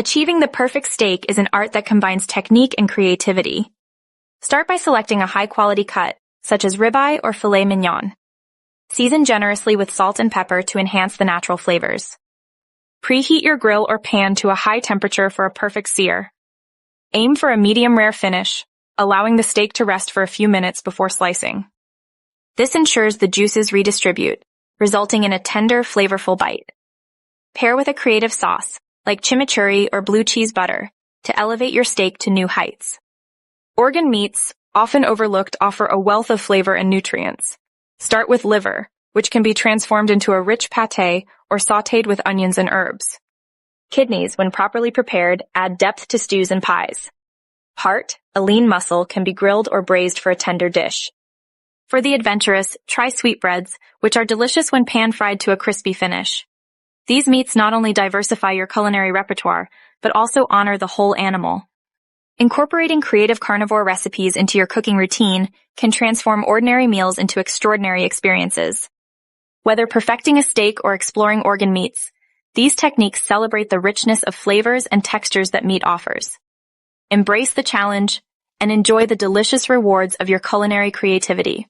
Achieving the perfect steak is an art that combines technique and creativity. Start by selecting a high-quality cut, such as ribeye or filet mignon. Season generously with salt and pepper to enhance the natural flavors. Preheat your grill or pan to a high temperature for a perfect sear. Aim for a medium-rare finish, allowing the steak to rest for a few minutes before slicing. This ensures the juices redistribute, resulting in a tender, flavorful bite. Pair with a creative sauce, like chimichurri or blue cheese butter, to elevate your steak to new heights. Organ meats, often overlooked, offer a wealth of flavor and nutrients. Start with liver, which can be transformed into a rich pâté or sautéed with onions and herbs. Kidneys, when properly prepared, add depth to stews and pies. Heart, a lean muscle, can be grilled or braised for a tender dish. For the adventurous, try sweetbreads, which are delicious when pan-fried to a crispy finish. These meats not only diversify your culinary repertoire, but also honor the whole animal. Incorporating creative carnivore recipes into your cooking routine can transform ordinary meals into extraordinary experiences. Whether perfecting a steak or exploring organ meats, these techniques celebrate the richness of flavors and textures that meat offers. Embrace the challenge and enjoy the delicious rewards of your culinary creativity.